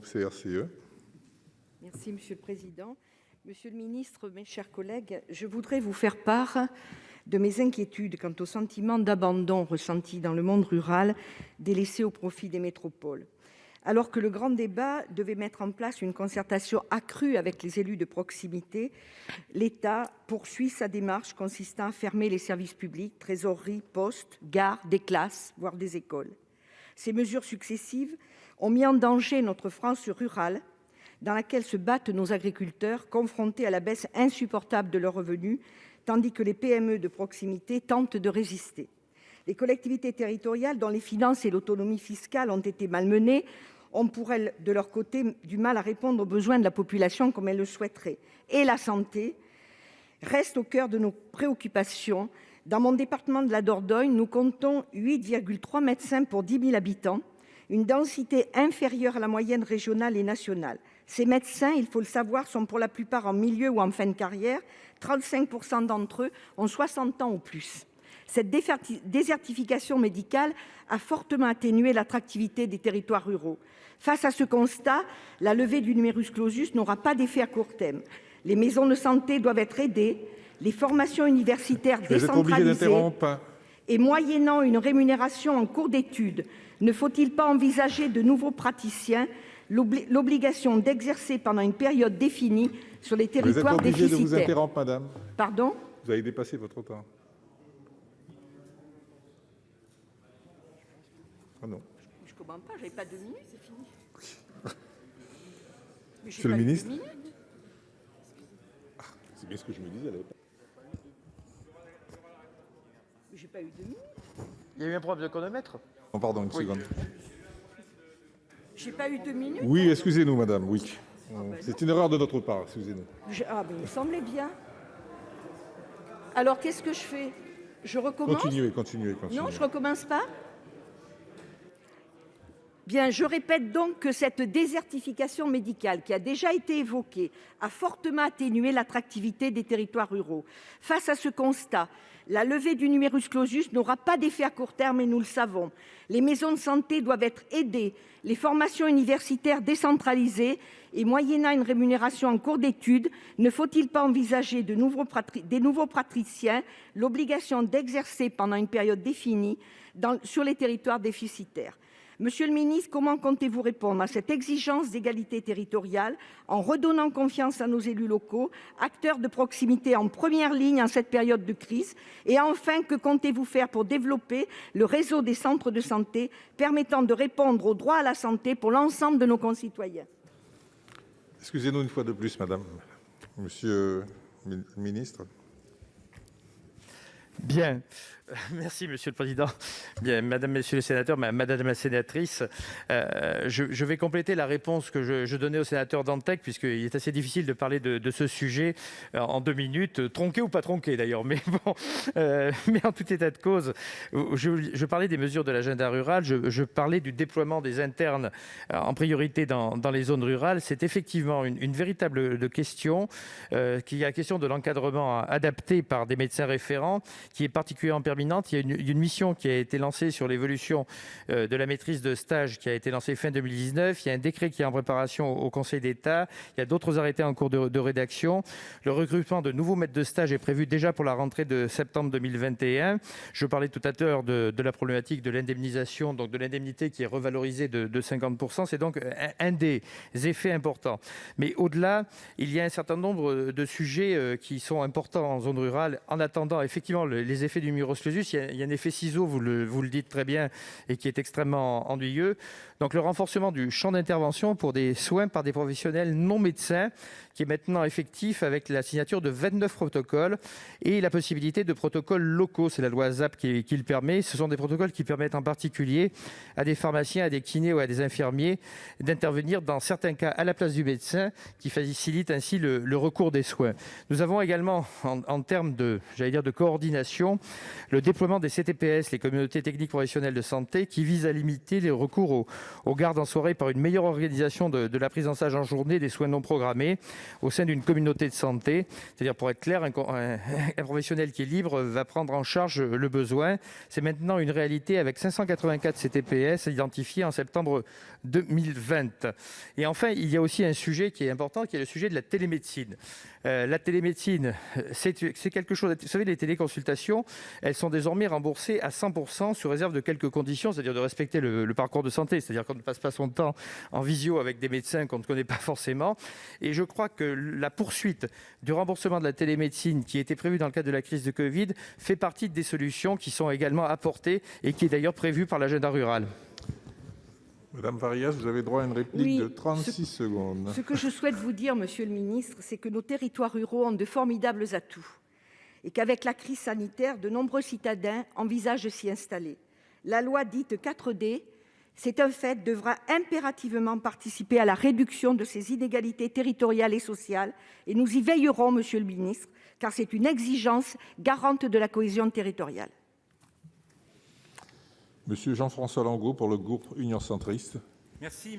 groupe CRCE. Merci, Monsieur le Président. Monsieur le ministre, mes chers collègues, je voudrais vous faire part de mes inquiétudes quant au sentiment d'abandon ressenti dans le monde rural, délaissé au profit des métropoles. Alors que le grand débat devait mettre en place une concertation accrue avec les élus de proximité, l'État poursuit sa démarche consistant à fermer les services publics, trésoreries, postes, gares, des classes, voire des écoles. Ces mesures successives ont mis en danger notre France rurale, dans laquelle se battent nos agriculteurs, confrontés à la baisse insupportable de leurs revenus, tandis que les PME de proximité tentent de résister. Les collectivités territoriales, dont les finances et l'autonomie fiscale ont été malmenées, ont pour elles, de leur côté, du mal à répondre aux besoins de la population comme elles le souhaiteraient. Et la santé reste au cœur de nos préoccupations. Dans mon département de la Dordogne, nous comptons 8,3 médecins pour 10 000 habitants, une densité inférieure à la moyenne régionale et nationale. Ces médecins, il faut le savoir, sont pour la plupart en milieu ou en fin de carrière. 35% d'entre eux ont 60 ans ou plus. Cette désertification médicale a fortement atténué l'attractivité des territoires ruraux. Face à ce constat, la levée du numerus clausus n'aura pas d'effet à court terme. Les maisons de santé doivent être aidées, les formations universitaires décentralisées et moyennant une rémunération en cours d'études. Ne faut-il pas envisager de nouveaux praticiens, l'obligation d'exercer pendant une période définie sur les territoires déficitaires? Vous êtes obligé de vous interrompre, madame. Pardon ? Vous avez dépassé votre temps. Ah non. Je ne comprends pas, j'avais pas 2 minutes, c'est fini. Monsieur le ministre. C'est bien ce que je me disais. J'ai pas eu 2 minutes. Il y a eu un problème de chronomètre. Oh, pardon, une seconde. J'ai pas eu 2 minutes. Oui, excusez-nous, madame, oui. C'est une erreur de notre part, excusez-nous. Ah, mais il me semblait bien. Alors, qu'est-ce que je fais? Je recommence? Continuez. Non, je recommence pas? Bien, je répète donc que cette désertification médicale, qui a déjà été évoquée, a fortement atténué l'attractivité des territoires ruraux. Face à ce constat, la levée du numerus clausus n'aura pas d'effet à court terme et nous le savons. Les maisons de santé doivent être aidées, les formations universitaires décentralisées et moyennant une rémunération en cours d'études, ne faut-il pas envisager des nouveaux praticiens, l'obligation d'exercer pendant une période définie sur les territoires déficitaires? Monsieur le ministre, comment comptez-vous répondre à cette exigence d'égalité territoriale en redonnant confiance à nos élus locaux, acteurs de proximité en première ligne en cette période de crise? Et enfin, que comptez-vous faire pour développer le réseau des centres de santé permettant de répondre au droit à la santé pour l'ensemble de nos concitoyens? Excusez-nous une fois de plus, madame. Monsieur le ministre. Bien. Merci, Monsieur le Président. Bien, Madame, Messieurs les sénateurs, Madame la sénatrice, je vais compléter la réponse que je donnais au sénateur Dantec, puisqu'il est assez difficile de parler de ce sujet en 2 minutes, tronqué ou pas tronqué d'ailleurs. Mais bon, mais en tout état de cause, je parlais des mesures de l'agenda rural, je parlais du déploiement des internes en priorité dans les zones rurales. C'est effectivement une véritable question, qui est la question de l'encadrement adapté par des médecins référents, qui est particulièrement pertinente. Il y a une mission qui a été lancée sur l'évolution de la maîtrise de stage qui a été lancée fin 2019. Il y a un décret qui est en préparation au Conseil d'État. Il y a d'autres arrêtés en cours de rédaction. Le recrutement de nouveaux maîtres de stage est prévu déjà pour la rentrée de septembre 2021. Je parlais tout à l'heure de la problématique de l'indemnisation, donc de l'indemnité qui est revalorisée de 50%. C'est donc un des effets importants. Mais au-delà, il y a un certain nombre de sujets qui sont importants en zone rurale. En attendant, effectivement, les effets du numerus clausus, il y a un effet ciseau, vous le dites très bien, et qui est extrêmement ennuyeux. Donc le renforcement du champ d'intervention pour des soins par des professionnels non médecins, qui est maintenant effectif avec la signature de 29 protocoles et la possibilité de protocoles locaux. C'est la loi ASAP qui le permet. Ce sont des protocoles qui permettent en particulier à des pharmaciens, à des kinés ou à des infirmiers d'intervenir dans certains cas à la place du médecin, qui facilite ainsi le recours des soins. Nous avons également, en termes de coordination, coordination le déploiement des CTPS, les communautés techniques professionnelles de santé, qui vise à limiter les recours aux gardes en soirée par une meilleure organisation de la prise en charge en journée des soins non programmés au sein d'une communauté de santé. C'est-à-dire, pour être clair, un professionnel qui est libre va prendre en charge le besoin. C'est maintenant une réalité avec 584 CTPS identifiés en septembre 2020. Et enfin, il y a aussi un sujet qui est important, qui est le sujet de la télémédecine. La télémédecine, c'est quelque chose... Vous savez, les téléconsultations, elles sont désormais remboursées à 100% sous réserve de quelques conditions, c'est-à-dire de respecter le parcours de santé, c'est-à-dire qu'on ne passe pas son temps en visio avec des médecins qu'on ne connaît pas forcément. Et je crois que la poursuite du remboursement de la télémédecine qui était prévue dans le cadre de la crise de Covid fait partie des solutions qui sont également apportées et qui est d'ailleurs prévue par l'agenda rural. Madame Farias, vous avez droit à une réplique Oui, de 36 secondes. Ce que je souhaite vous dire, monsieur le ministre, c'est que nos territoires ruraux ont de formidables atouts et qu'avec la crise sanitaire, de nombreux citadins envisagent de s'y installer. La loi dite 4D, c'est un fait, devra impérativement participer à la réduction de ces inégalités territoriales et sociales, et nous y veillerons, monsieur le ministre, car c'est une exigence garante de la cohésion territoriale. Monsieur Jean-François Langot pour le groupe Union Centriste. Merci.